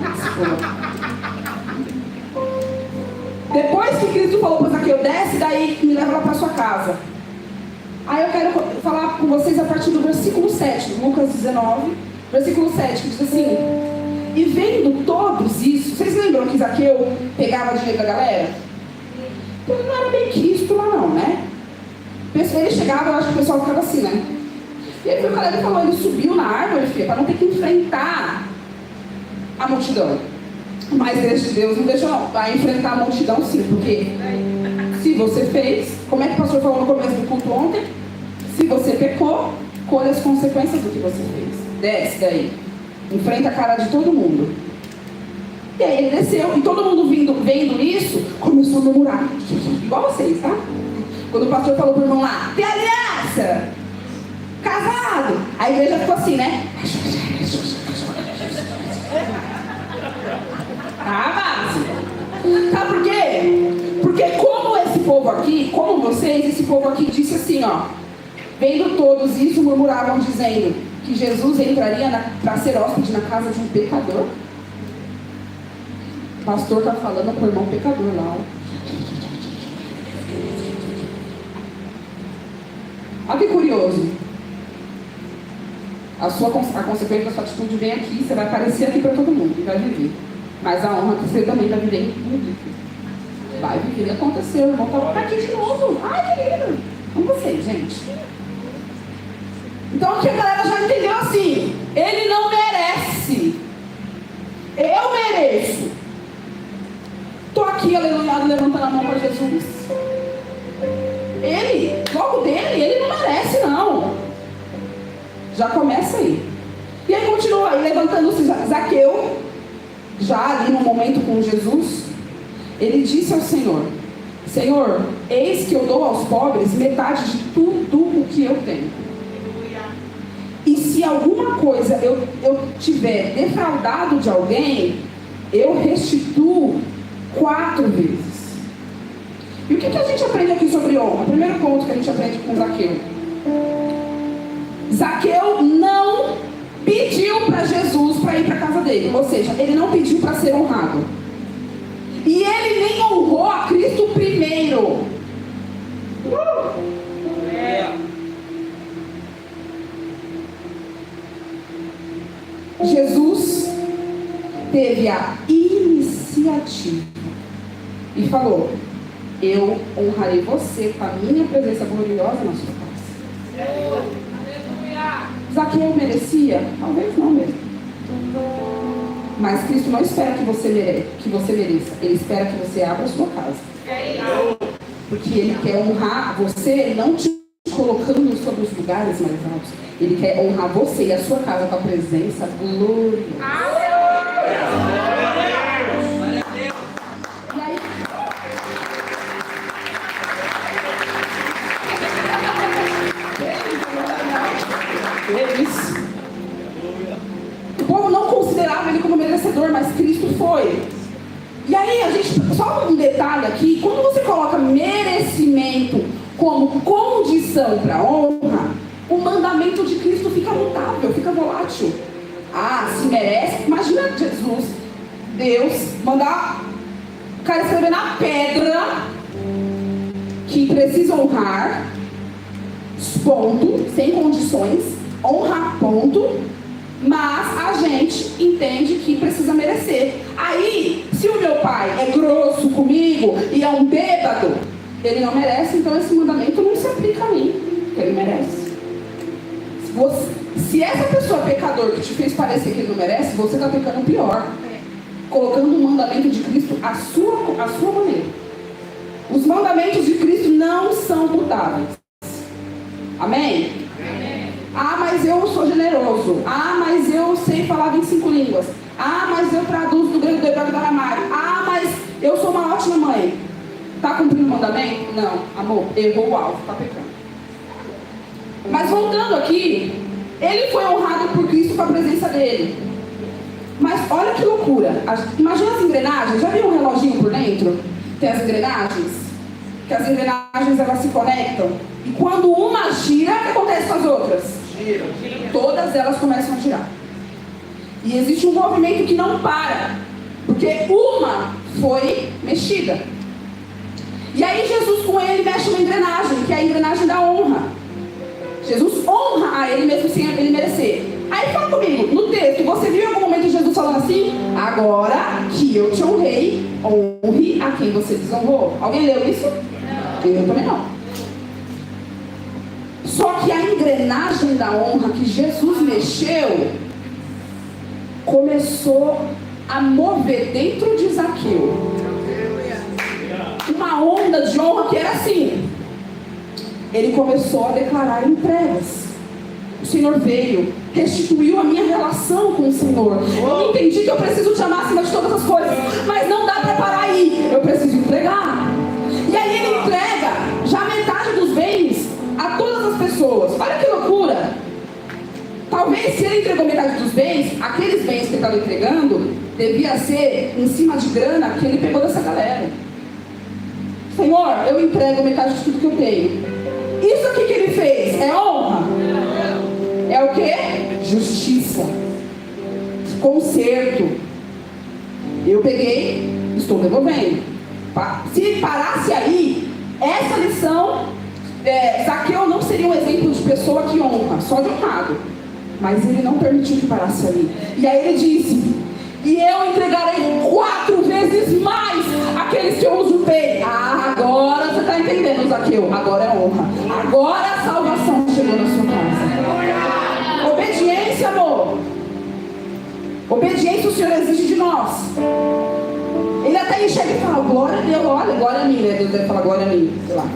Depois que Cristo falou para Zaqueu, desce daí e me leva lá para sua casa. Aí eu quero falar com vocês a partir do versículo 7, Lucas 19, versículo 7, que diz assim: e vendo todos isso, vocês lembram que Zaqueu pegava dinheiro da galera? Então ele não era bem quisto lá não, né? Ele chegava, eu acho que o pessoal ficava assim, né? E aí o cara falou, ele subiu na árvore, filho, para não ter que enfrentar a multidão. Mas Deus não deixou a enfrentar a multidão sim, porque se você fez, como é que o pastor falou no começo do culto ontem? Se você pecou, colhe as consequências do que você fez. Desce daí. Enfrenta a cara de todo mundo. E aí ele desceu, e todo mundo vendo isso, começou a murmurar. Igual vocês, tá? Quando o pastor falou pro irmão lá, tem aliança, casado. A igreja ficou assim, né? Sabe por quê? Porque como esse povo aqui, como vocês, esse povo aqui disse assim, ó. Vendo todos isso, murmuravam dizendo que Jesus entraria para ser hóspede na casa de um pecador. O pastor está falando com o irmão pecador lá. Olha que curioso. A consequência da sua atitude vem aqui, você vai aparecer aqui para todo mundo e vai viver. Mas a honra que você também vai viver em público. Vai viver, aconteceu. O irmão está aqui de novo. Ai, que lindo. Vamos vocês, gente. Então aqui a galera já entendeu assim. Ele não merece. Eu mereço. Estou aqui, aleluia, levantando a mão para Jesus. Ele, logo dele, ele não merece não. Já começa aí. E aí continua aí, levantando-se Zaqueu, já ali no momento com Jesus, ele disse ao Senhor: Senhor, eis que eu dou aos pobres metade de tudo o que eu tenho. E se alguma coisa eu tiver defraudado de alguém, eu restituo 4 vezes. E o que a gente aprende aqui sobre honra? O primeiro ponto que a gente aprende com Zaqueu. Zaqueu não pediu para Jesus para ir para a casa dele. Ou seja, ele não pediu para ser honrado. E ele nem honrou a Cristo primeiro. Jesus teve a iniciativa e falou: eu honrarei você com a minha presença gloriosa na sua casa. Zaqueu merecia? Talvez não mesmo. Mas Cristo não espera que você mereça. Ele espera que você abra a sua casa. Porque Ele quer honrar você, não te colocando sobre os lugares mais altos. Ele quer honrar você e a sua casa com a presença gloriosa. O povo não considerava ele como merecedor, mas Cristo foi. E aí, a gente, só um detalhe aqui: quando você coloca merecimento como condição para honra, o mandamento de Cristo fica mutável, fica volátil. Ah, se merece. Imagina Jesus, Deus, mandar o cara escrever na pedra que precisa honrar, ponto, sem condições, honrar, ponto, mas a gente entende que precisa merecer. Aí, se o meu pai é grosso comigo e é um bêbado, ele não merece, então esse mandamento não se aplica a mim, porque ele merece. Se essa pessoa é pecador que te fez parecer que ele não merece, você está pecando pior, colocando o mandamento de Cristo à sua maneira. Os mandamentos de Cristo não são mutáveis. Amém? Ah, mas eu sou generoso. Ah, mas eu sei falar 25 línguas. Ah, mas eu traduzo do grego do hebraico do aramaico. Ah, mas eu sou uma ótima mãe. Está cumprindo o mandamento? Não, amor, errou o alvo, está pecando. Mas voltando aqui, ele foi honrado por Cristo com a presença dele. Mas olha que loucura. Imagina as engrenagens. Já viu um reloginho por dentro? Tem as engrenagens. Que as engrenagens elas se conectam. E quando uma gira, o que acontece com as outras? Gira. Todas elas começam a girar. E existe um movimento que não para. Porque uma foi mexida. E aí Jesus com ele mexe uma engrenagem, que é a engrenagem da honra. Jesus honra a ele mesmo sem ele merecer. Aí fala comigo, no texto, você viu em algum momento Jesus falando assim? Agora que eu te honrei, honre a quem você desonrou. Alguém leu isso? Não. Eu também não. Só que a engrenagem da honra que Jesus mexeu começou a mover dentro de Zaqueu uma onda de honra que era assim. Ele começou a declarar entregas. O Senhor veio, restituiu a minha relação com o Senhor. Eu entendi que eu preciso te amar acima de todas as coisas, mas não dá para parar aí, eu preciso entregar. E aí ele entrega já metade dos bens a todas as pessoas. Olha que loucura. Talvez se ele entregou metade dos bens, aqueles bens que ele estava entregando devia ser em cima de grana que ele pegou dessa galera. Senhor, eu entrego metade de tudo que eu tenho. Isso aqui que ele fez é honra? É o que? Justiça. Conserto. Eu peguei, estou devolvendo. Se parasse aí, essa lição, Zaqueu não seria um exemplo de pessoa que honra, só de honrado. Mas ele não permitiu que parasse ali. E aí ele disse: e eu entregarei 4 vezes mais aqueles que eu usurpei. Agora você está entendendo, Zaqueu. Agora é honra. Agora a salvação chegou na sua casa. Obediência, amor. Obediência o Senhor exige de nós. Ele até enxerga e fala: glória a Deus. Olha, glória a mim, né? Deus deve falar glória a mim, sei lá.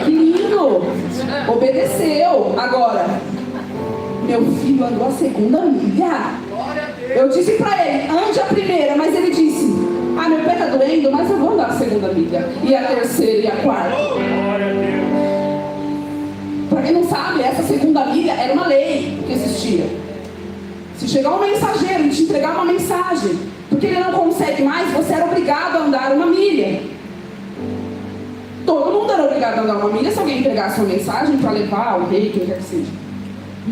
Que lindo. Obedeceu. Agora, meu filho andou a 2ª milha. Eu disse pra ele: ande a 1ª, mas ele disse: meu pé tá doendo, mas eu vou andar a 2ª milha, e a 3ª e a 4ª. Pra quem não sabe, essa 2ª milha era uma lei que existia. Se chegar um mensageiro e te entregar uma mensagem, porque ele não consegue mais, você era obrigado a andar 1 milha. Todo mundo era obrigado a andar 1 milha se alguém entregasse uma mensagem para levar ao rei, quem quer que seja.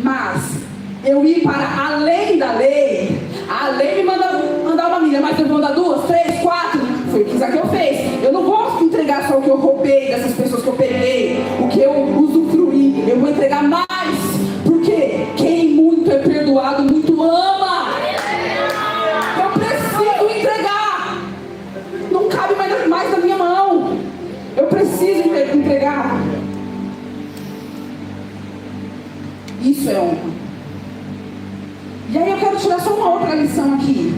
Mas eu ir para além da lei. A lei me manda andar 1 milha, mas eu vou andar 2, 3, 4. Foi o que Zaqueu fez. Eu não vou entregar só o que eu roubei dessas pessoas que eu peguei, o que eu usufruí. Eu vou entregar mais. Porque quem muito é perdoado, muito ama. Eu preciso entregar. Não cabe mais na minha mão. Eu preciso entregar. Isso é honra. E aí eu quero tirar só uma outra lição aqui.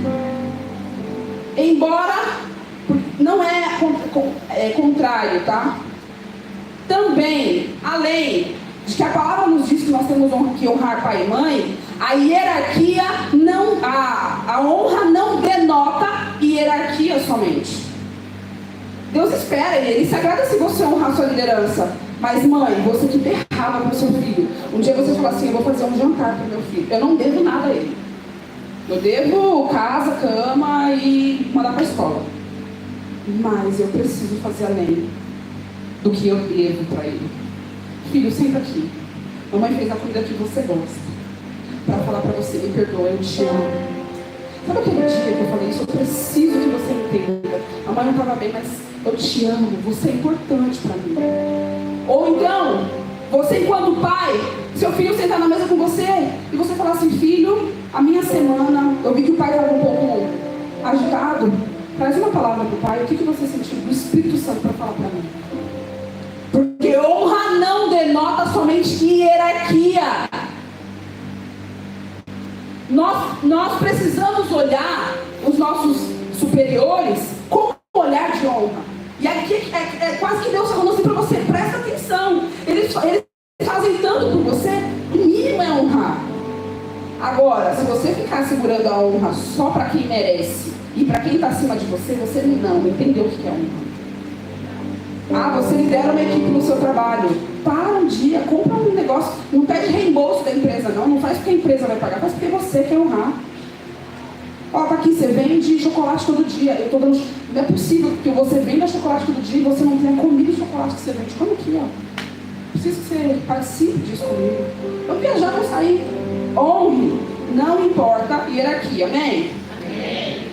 Embora não é contrário, tá? Também, além de que a palavra nos diz que nós temos que honrar pai e mãe, a hierarquia não, a honra não denota hierarquia somente. Deus espera, ele se agrada se você honrar sua liderança. Mas mãe, você que berrava para o seu filho, um dia você falou assim: eu vou fazer um jantar para o meu filho. Eu não devo nada a ele. Eu devo casa, cama e mandar para a escola. Mas eu preciso fazer além do que eu devo para ele. Filho, senta aqui. Mamãe fez a comida que você gosta, para falar para você: me perdoa, eu te amo. Sabe aquele dia que eu falei isso? Eu preciso que você entenda. A mãe não estava bem, mas eu te amo. Você é importante para mim. Ou então, você enquanto pai, seu filho sentar na mesa com você e você falar assim: filho, a minha semana, eu vi que o pai estava um pouco agitado. Traz uma palavra para o pai. O que você sentiu do Espírito Santo para falar para mim? Porque honra não denota somente hierarquia. Nós precisamos olhar os nossos superiores com um olhar de honra. E aqui é quase que Deus falando assim para você: presta atenção. Eles fazem tanto por você, o mínimo é honrar. Agora, se você ficar segurando a honra só para quem merece e para quem está acima de você, você não entendeu o que é honra. Você lidera uma equipe no seu trabalho. Para um dia, compra um negócio. Não pede reembolso da empresa, não faz porque a empresa vai pagar, faz porque você quer honrar. Tá aqui, você vende chocolate todo dia. Eu tô dando. Não é possível que você venda chocolate todo dia e você não tenha comido o chocolate que você vende. Como aqui, Preciso que você participe disso comigo. Eu viajar, vou sair. Honre, não importa hierarquia, amém? Amém.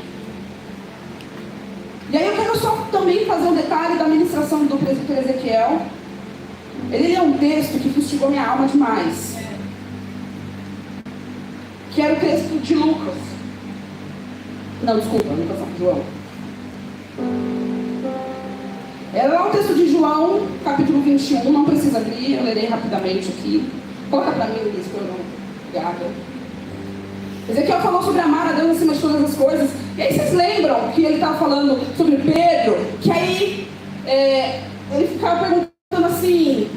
E aí eu quero só também fazer um detalhe da ministração do presbítero Ezequiel. Ele é um texto que fustigou minha alma demais. Que era o texto de Lucas. Não, desculpa, Lucas não, João. Era lá o texto de João, capítulo 21, não precisa abrir, eu lerei rapidamente aqui. Coloca para mim, Luiz, por favor. Obrigada. Ezequiel falou sobre amar a Deus acima de todas as coisas. E aí vocês lembram que ele estava falando sobre Pedro? Que aí ele ficava perguntando assim: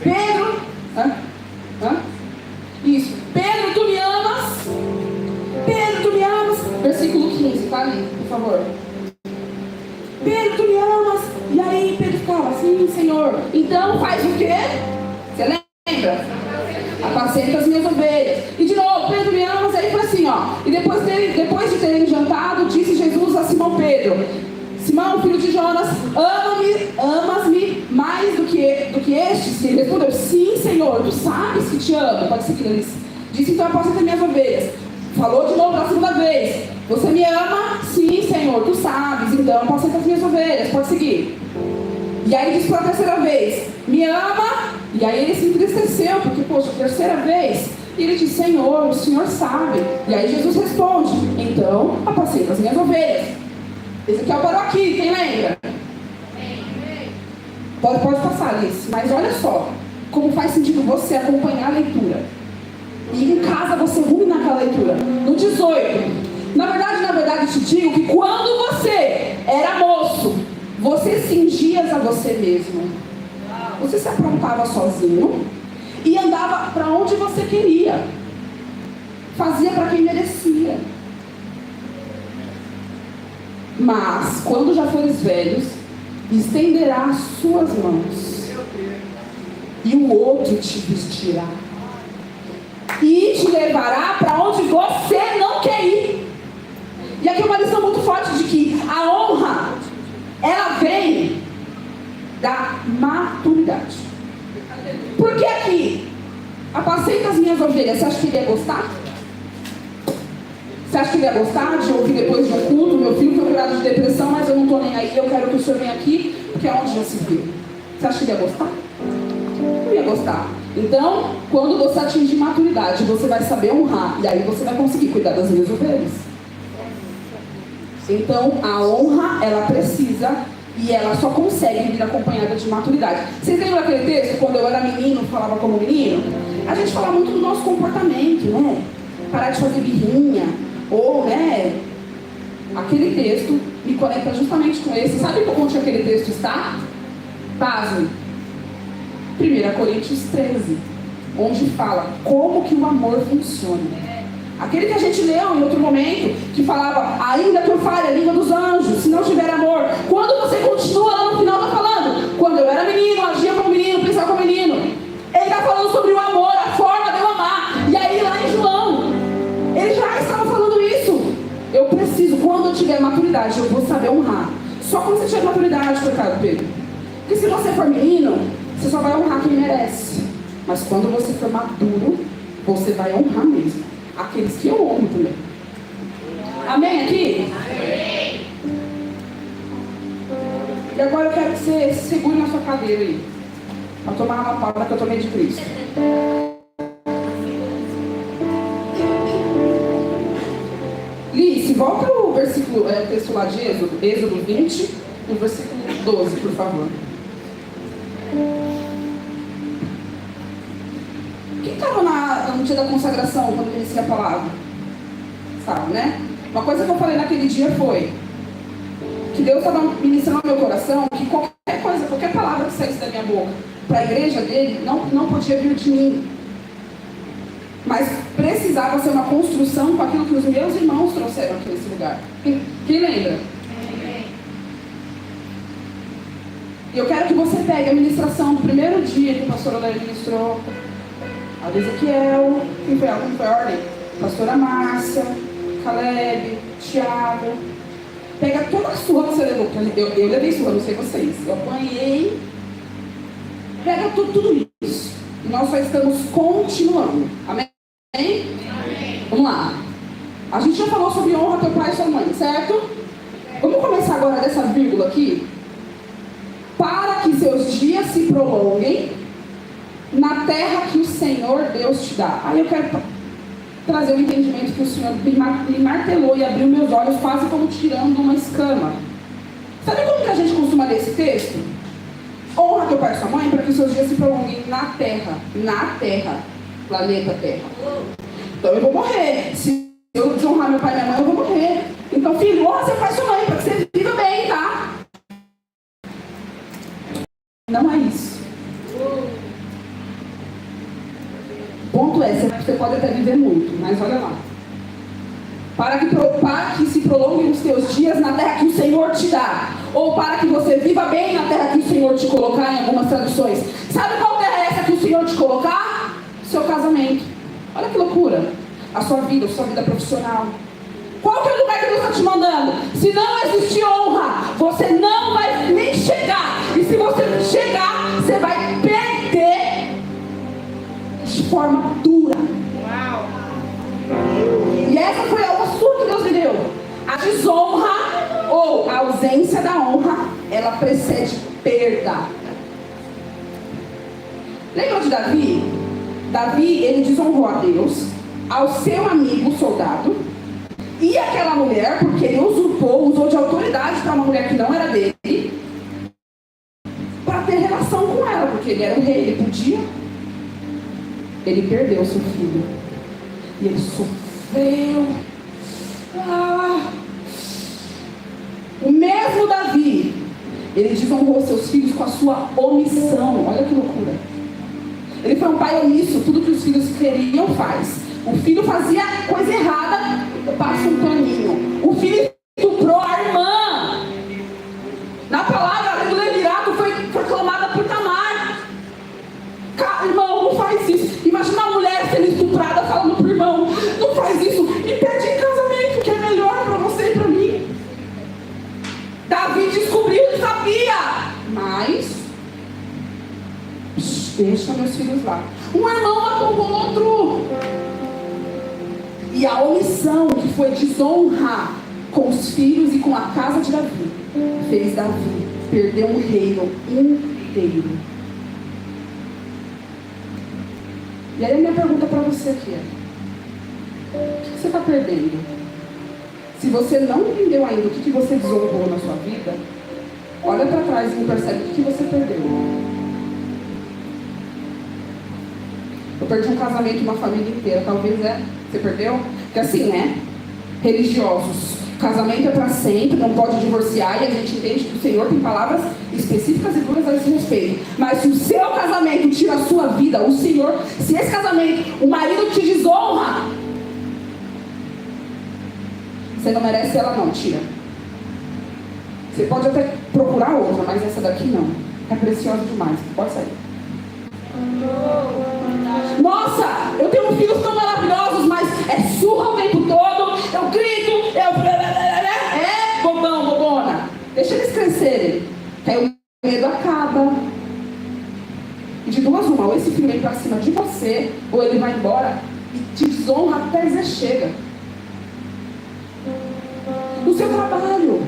Pedro, ficava assim, Senhor. Então faz o quê? Você lembra? Apacenta as minhas ovelhas. E de novo, Pedro me ama, mas aí foi assim, ó. E depois de terem jantado, disse Jesus a Simão Pedro: Simão, filho de Jonas, amas-me mais do que estes? E ele respondeu: sim, Senhor, tu sabes que te amo. Pode seguir, Alice. Disse: então apacenta as minhas ovelhas. Falou de novo pela segunda vez: você me ama? Sim, Senhor, tu sabes. Então apacenta as minhas ovelhas. Pode seguir. E aí disse pela terceira vez: me ama? E aí ele se entristeceu, porque, poxa, terceira vez. E ele disse: Senhor, o Senhor sabe. E aí Jesus responde: então apacenta as minhas ovelhas. Ezequiel parou aqui, quem lembra? Pode passar, Alice. Mas olha só como faz sentido você acompanhar a leitura. E em casa você rume naquela leitura. No 18. Na verdade te digo que quando você era moço, você cingias a você mesmo. Você se aprontava sozinho e andava para onde você queria. Fazia para quem merecia. Mas, quando já fores velhos, estenderá as suas mãos e o outro te vestirá e te levará para onde você não quer ir. E aqui é uma lição muito forte de que a honra, ela vem da maturidade. Porque aqui, apacenta as minhas ovelhas, você acha que ele ia gostar? Você acha que ele ia gostar de ouvir depois de um culto? Meu filho foi curado de depressão, mas eu não estou nem aí, eu quero que o senhor venha aqui, porque é onde já se viu. Você acha que ele ia gostar? Não ia gostar. Então, quando você atingir maturidade, você vai saber honrar, e aí você vai conseguir cuidar das minhas ovelhas. Então, a honra, ela precisa, e ela só consegue vir acompanhada de maturidade. Vocês lembram aquele texto, quando eu era menino, falava como menino? A gente fala muito do nosso comportamento, né? Parar de fazer birrinha, ou, né? Aquele texto me conecta justamente com esse. Sabe onde aquele texto está? Pasme. 1 Coríntios 13, onde fala como que o amor funciona. Aquele que a gente leu em outro momento, que falava: ainda que eu fale a língua dos anjos, se não tiver amor. Quando você continua lá no final, está falando: quando eu era menino, agia como menino, pensava como menino. Ele está falando sobre o amor, a forma de eu amar. E aí lá em João, ele já estava falando isso. Eu preciso, quando eu tiver maturidade, eu vou saber honrar. Só quando você tiver maturidade, coitado, Pedro. Porque se você for menino, você só vai honrar quem merece. Mas quando você for maduro, você vai honrar mesmo aqueles que eu honro também. Amém aqui? Amém. E agora eu quero que você segure na sua cadeira aí, para tomar uma palavra que eu tomei de Cristo. Lice, volta o versículo, o texto lá de Êxodo 20, no versículo 12, por favor. Quem estava no dia da consagração, quando eu iniciei a palavra? Estava, né? Uma coisa que eu falei naquele dia foi que Deus estava ministrando no meu coração que qualquer coisa, qualquer palavra que saísse da minha boca para a igreja dele, não podia vir de mim. Mas precisava ser uma construção com aquilo que os meus irmãos trouxeram aqui nesse lugar. Quem lembra? E eu quero que você pegue a ministração do primeiro dia que o pastor Olério ministrou. A Ezequiel, quem foi a ordem? Pastora Márcia, Caleb, Tiago. Pega toda a surra que você levou. Eu levei surra, não sei vocês. Eu apanhei. Pega tudo isso. E nós só estamos continuando. Amém? Amém? Vamos lá. A gente já falou sobre honra teu pai e sua mãe, certo? Vamos começar agora dessa vírgula aqui. Para que seus dias se prolonguem na terra que o Senhor Deus te dá. Aí eu quero trazer o entendimento que o Senhor me martelou e abriu meus olhos quase como tirando uma escama. Sabe como que a gente costuma ler esse texto? Honra teu pai e sua mãe para que seus dias se prolonguem na terra. Na terra. Planeta Terra. Então eu vou morrer. Se eu desonrar meu pai e minha mãe, eu vou morrer. Então, filho, honra seu pai e sua mãe para que você viva bem, tá? Não é isso. O ponto é, você pode até viver muito, mas olha lá. Para que se prolonguem os teus dias na terra que o Senhor te dá. Ou para que você viva bem na terra que o Senhor te colocar em algumas traduções. Sabe qual terra é essa que o Senhor te colocar? Seu casamento. Olha que loucura. A sua vida profissional. Qual que é o lugar que Deus está te mandando? Se não existir honra, você não vai nem chegar. E se você chegar, você vai perder de forma dura. Uau. E essa foi a sua que Deus me deu. A desonra ou a ausência da honra, ela precede perda. Lembra de Davi? Davi, ele desonrou a Deus, ao seu amigo soldado, e aquela mulher, porque ele usou de autoridade para uma mulher que não era dele, para ter relação com ela, porque ele era o rei, ele podia. Ele perdeu seu filho. E ele sofreu. O mesmo Davi, ele desonrou seus filhos com a sua omissão. Olha que loucura. Ele foi um pai omisso. Tudo que os filhos queriam, faz. O filho fazia coisa errada, passa um paninho. O filho estuprou a irmã. Na palavra do Levirato foi proclamada por Tamar. Irmão, não faz isso. Imagina uma mulher sendo estuprada falando pro irmão: não faz isso, e pede em casamento, que é melhor para você e para mim. Davi descobriu, ele sabia, mas deixa meus filhos lá. Um irmão matou o outro. E a omissão, que foi desonrar com os filhos e com a casa de Davi, fez Davi perder um reino inteiro. E aí a minha pergunta para você aqui é: o que você está perdendo? Se você não entendeu ainda o que você desonrou na sua vida, olha para trás e percebe o que você perdeu. Eu perdi um casamento e uma família inteira. Talvez você perdeu? Porque assim, né? Religiosos, casamento é para sempre, não pode divorciar, e a gente entende que o Senhor tem palavras específicas e duras a esse respeito. Mas se o seu casamento tira a sua vida, o Senhor, se esse casamento, o marido te desonra, você não merece ela não, tira. Você pode até procurar outra, mas essa daqui não. É preciosa demais, pode sair. Nossa, eu tenho filhos tão maravilhosos, mas é surra o tempo todo, eu grito, bobão, bobona. Deixa eles crescerem, que aí o medo acaba. E de duas uma, ou esse filho vem pra cima de você, ou ele vai embora e te desonra até dizer chega. No seu trabalho.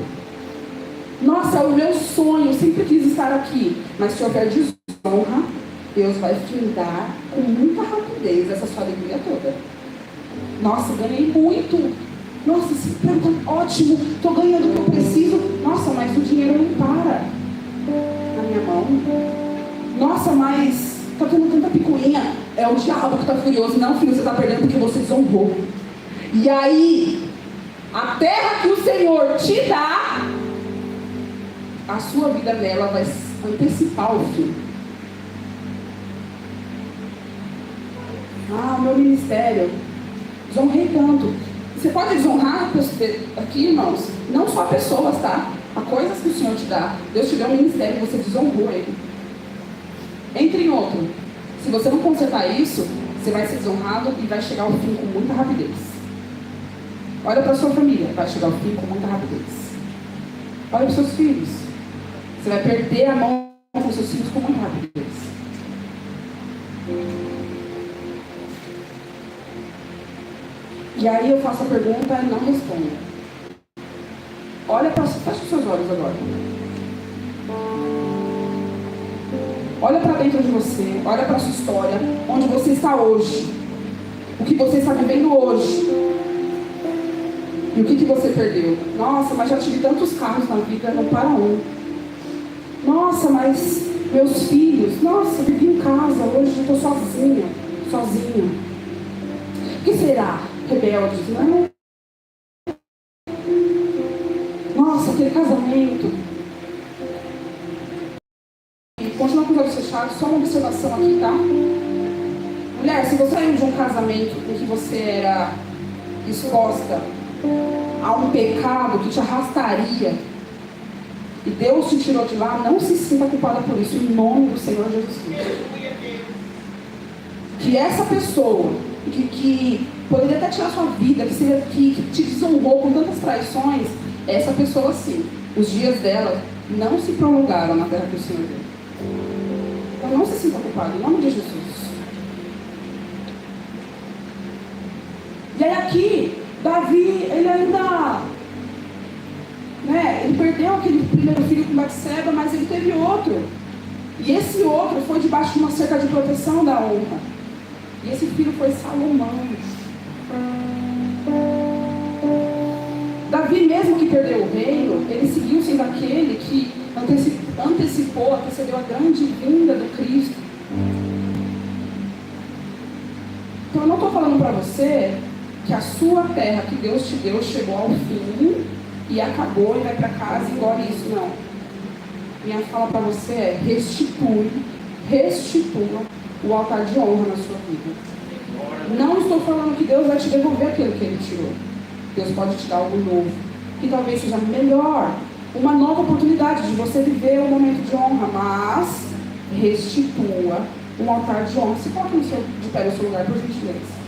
Nossa, é o meu sonho, sempre quis estar aqui, mas se houver desonra, Deus vai findar com muita rapidez essa sua alegria toda. Nossa, ganhei muito. Nossa, esse emprego tá ótimo. Estou ganhando o que eu preciso. Nossa, mas o dinheiro não para na minha mão. Nossa, mas está tendo tanta picuinha. É o diabo que está furioso. Não, filho, você está perdendo porque você desonrou. E aí, a terra que o Senhor te dá, a sua vida nela vai antecipar o fim. Ah, meu ministério, desonrei tanto. Você pode desonrar aqui, irmãos, não só pessoas, tá? Há coisas que o Senhor te dá. Deus te deu um ministério e você desonrou ele. Entre em outro. Se você não consertar isso, você vai ser desonrado e vai chegar ao fim com muita rapidez. Olha para a sua família, vai chegar ao fim com muita rapidez. Olha para os seus filhos. Você vai perder a mão com os seus filhos com muita rapidez. E aí eu faço a pergunta e não respondo. Olha para... Fecha os seus olhos agora. Olha para dentro de você. Olha para a sua história. Onde você está hoje. O que você está vivendo hoje. E o que você perdeu? Nossa, mas já tive tantos carros na vida, não para um. Nossa, mas meus filhos... Nossa, eu vivi em casa, hoje eu estou sozinha. O que será? Rebeldes, não é? Nossa, aquele casamento. Continua com os olhos fechados, só uma observação aqui, tá? Mulher, se você saiu de um casamento em que você era exposta a um pecado que te arrastaria e Deus te tirou de lá, não se sinta culpada por isso, em nome do Senhor Jesus Cristo. Que essa pessoa que poderia até tirar sua vida, que te desonrou com tantas traições, essa pessoa sim, os dias dela não se prolongaram na terra que o Senhor deu. Então não se sinta culpado, em nome de Jesus. E aí aqui, Davi, ele ainda, ele perdeu aquele primeiro filho com Batseba, mas ele teve outro. E esse outro foi debaixo de uma cerca de proteção da honra. E esse filho foi Salomão. Davi, mesmo que perdeu o reino, ele seguiu sendo aquele que antecedeu a grande vinda do Cristo. Então eu não estou falando para você que a sua terra que Deus te deu chegou ao fim e acabou e vai para casa e engole isso, não. Minha fala para você é: restitua o altar de honra na sua vida. Não estou falando que Deus vai te devolver aquilo que Ele tirou. Deus pode te dar algo novo, que talvez seja melhor, uma nova oportunidade de você viver um momento de honra, mas restitua um altar de honra. Se coloque de pé no seu lugar, por gentileza.